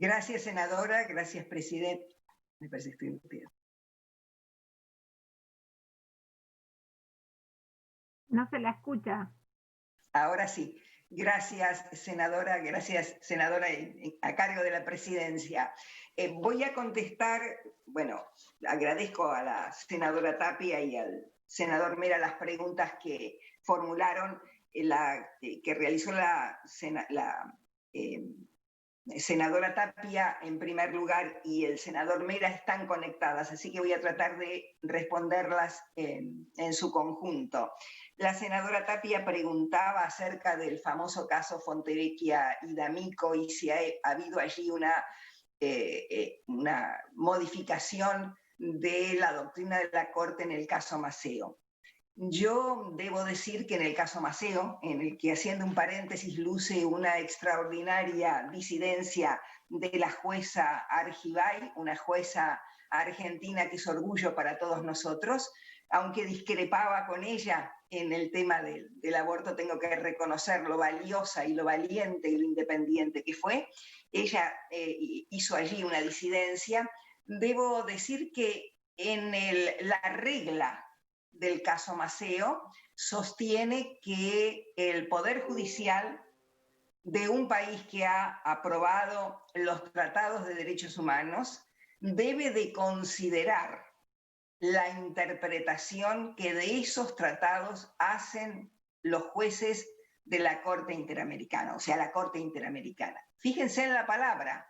Gracias, senadora. Gracias, presidente. Me parece que estoy interrumpida. No se la escucha. Ahora sí. Gracias, senadora. Gracias, senadora, a cargo de la presidencia. Voy a contestar, bueno, agradezco a la senadora Tapia y al senador Mera las preguntas que formularon, que realizó la senadora Tapia en primer lugar y el senador Mera están conectadas, así que voy a tratar de responderlas en su conjunto. La senadora Tapia preguntaba acerca del famoso caso Fontevecchia y D'Amico y si ha habido allí una modificación de la doctrina de la Corte en el caso Maceo. Yo debo decir que en el caso Maceo, en el que, haciendo un paréntesis, luce una extraordinaria disidencia de la jueza Argibay, una jueza argentina que es orgullo para todos nosotros, aunque discrepaba con ella en el tema del aborto, tengo que reconocer lo valiosa y lo valiente y lo independiente que fue. Ella hizo allí una disidencia. Debo decir que en la regla del caso Maceo sostiene que el Poder Judicial de un país que ha aprobado los tratados de derechos humanos debe de considerar la interpretación que de esos tratados hacen los jueces de la Corte Interamericana, o sea, la Corte Interamericana. Fíjense en la palabra,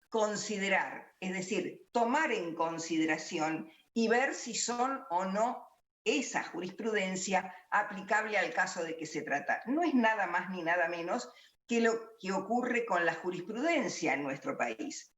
considerar, es decir, tomar en consideración y ver si son o no esa jurisprudencia aplicable al caso de que se trata. No es nada más ni nada menos que lo que ocurre con la jurisprudencia en nuestro país.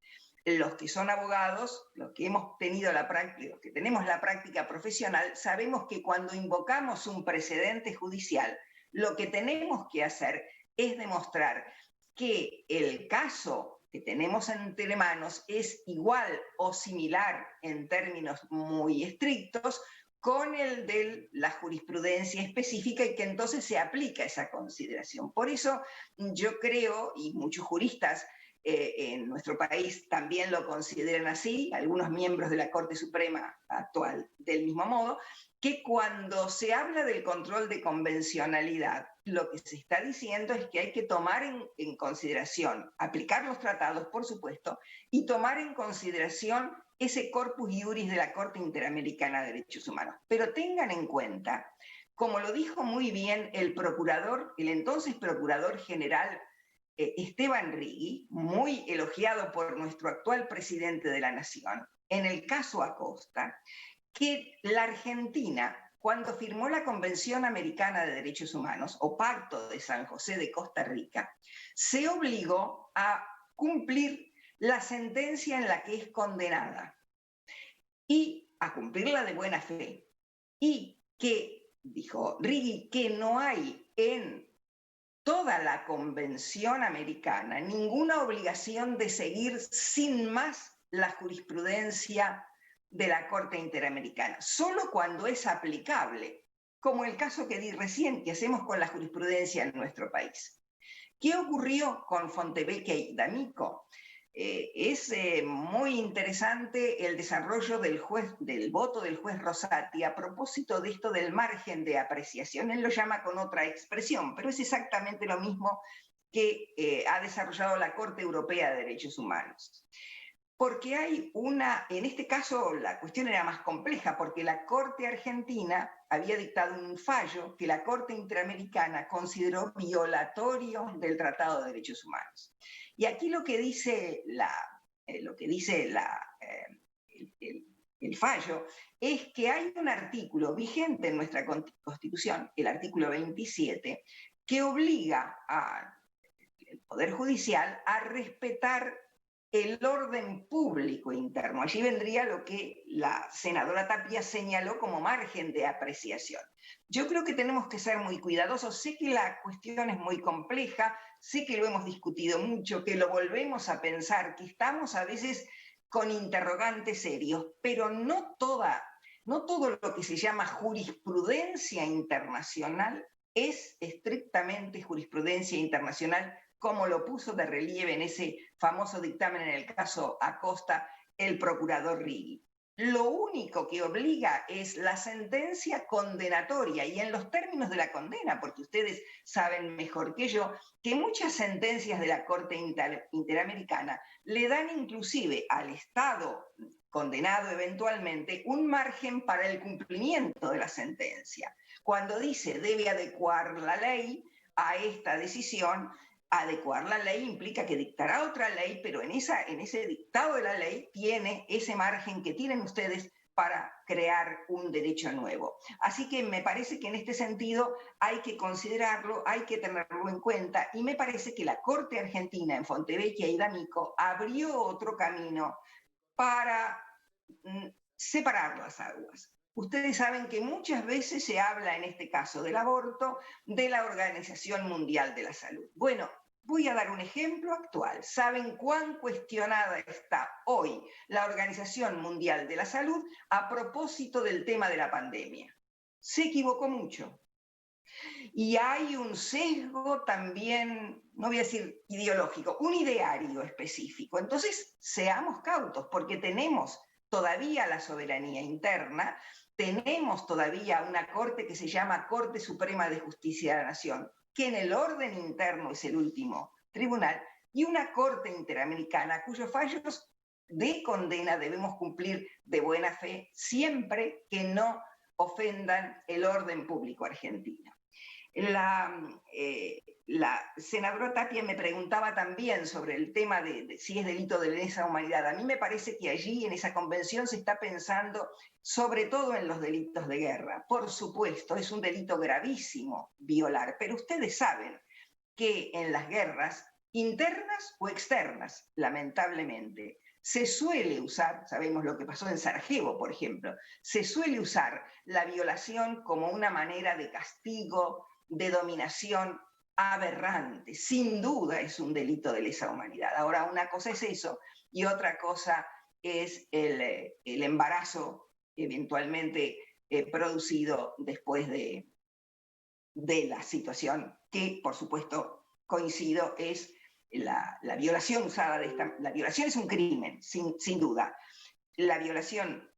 Los que son abogados, los que hemos tenido la práctica, los que tenemos la práctica profesional, sabemos que cuando invocamos un precedente judicial, lo que tenemos que hacer es demostrar que el caso que tenemos entre manos es igual o similar en términos muy estrictos con el de la jurisprudencia específica y que entonces se aplica esa consideración. Por eso yo creo, y muchos juristas en nuestro país también lo consideran así, algunos miembros de la Corte Suprema actual del mismo modo, que cuando se habla del control de convencionalidad, lo que se está diciendo es que hay que tomar en consideración, aplicar los tratados, por supuesto, y tomar en consideración ese corpus iuris de la Corte Interamericana de Derechos Humanos. Pero tengan en cuenta, como lo dijo muy bien el procurador, el entonces procurador general Esteban Rigui, muy elogiado por nuestro actual presidente de la Nación, en el caso Acosta, que la Argentina, cuando firmó la Convención Americana de Derechos Humanos, o Pacto de San José de Costa Rica, se obligó a cumplir la sentencia en la que es condenada y a cumplirla de buena fe. Y que, dijo Rigui, que no hay en toda la Convención Americana ninguna obligación de seguir sin más la jurisprudencia de la Corte Interamericana, solo cuando es aplicable, como el caso que di recién, que hacemos con la jurisprudencia en nuestro país. ¿Qué ocurrió con Fontevecchia y D'Amico? Es muy interesante el desarrollo del voto del juez Rosati a propósito de esto del margen de apreciación. Él lo llama con otra expresión, pero es exactamente lo mismo que ha desarrollado la Corte Europea de Derechos Humanos. Porque hay en este caso la cuestión era más compleja, porque la Corte Argentina había dictado un fallo que la Corte Interamericana consideró violatorio del Tratado de Derechos Humanos. Y aquí lo que dice el fallo es que hay un artículo vigente en nuestra Constitución, el artículo 27, que obliga al Poder Judicial a respetar el orden público interno. Allí vendría lo que la senadora Tapia señaló como margen de apreciación. Yo creo que tenemos que ser muy cuidadosos. Sé que la cuestión es muy compleja, sé que lo hemos discutido mucho, que lo volvemos a pensar, que estamos a veces con interrogantes serios, pero no todo lo que se llama jurisprudencia internacional es estrictamente jurisprudencia internacional como lo puso de relieve en ese famoso dictamen en el caso Acosta el procurador Righi. Lo único que obliga es la sentencia condenatoria y en los términos de la condena, porque ustedes saben mejor que yo que muchas sentencias de la Corte Interamericana le dan inclusive al Estado condenado eventualmente un margen para el cumplimiento de la sentencia. Cuando dice debe adecuar la ley a esta decisión, adecuar la ley implica que dictará otra ley, pero en ese dictado de la ley tiene ese margen que tienen ustedes para crear un derecho nuevo. Así que me parece que en este sentido hay que considerarlo, hay que tenerlo en cuenta, y me parece que la Corte Argentina en Fontevecchia y D'Amico abrió otro camino para separar las aguas. Ustedes saben que muchas veces se habla en este caso del aborto de la Organización Mundial de la Salud. Bueno, voy a dar un ejemplo actual. ¿Saben cuán cuestionada está hoy la Organización Mundial de la Salud a propósito del tema de la pandemia? Se equivocó mucho. Y hay un sesgo también, no voy a decir ideológico, un ideario específico. Entonces, seamos cautos, porque tenemos todavía la soberanía interna, tenemos todavía una corte que se llama Corte Suprema de Justicia de la Nación, que en el orden interno es el último tribunal, y una Corte Interamericana cuyos fallos de condena debemos cumplir de buena fe siempre que no ofendan el orden público argentino. La senadora Tapia me preguntaba también sobre el tema de si es delito de lesa humanidad. A mí me parece que allí en esa convención se está pensando sobre todo en los delitos de guerra. Por supuesto, es un delito gravísimo violar, pero ustedes saben que en las guerras internas o externas, lamentablemente, se suele usar, sabemos lo que pasó en Sarajevo, por ejemplo, se suele usar la violación como una manera de castigo, de dominación aberrante. Sin duda es un delito de lesa humanidad. Ahora, una cosa es eso y otra cosa es el embarazo eventualmente producido después de la situación que, por supuesto, coincido, es la violación usada de esta... La violación es un crimen, sin duda. La violación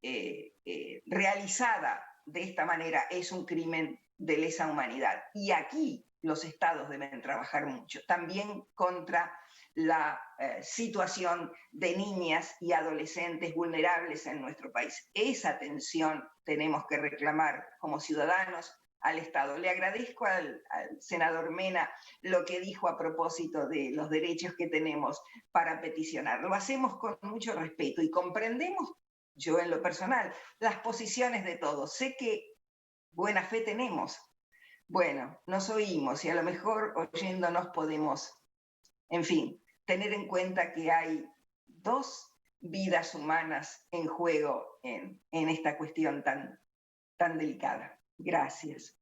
realizada de esta manera es un crimen de lesa humanidad. Y aquí los estados deben trabajar mucho, también contra la situación de niñas y adolescentes vulnerables en nuestro país. Esa atención tenemos que reclamar como ciudadanos al Estado. Le agradezco al senador Mena lo que dijo a propósito de los derechos que tenemos para peticionar. Lo hacemos con mucho respeto y comprendemos, yo en lo personal, las posiciones de todos. Sé que buena fe tenemos. Bueno, nos oímos y a lo mejor oyéndonos podemos, en fin, tener en cuenta que hay dos vidas humanas en juego en esta cuestión tan delicada. Gracias.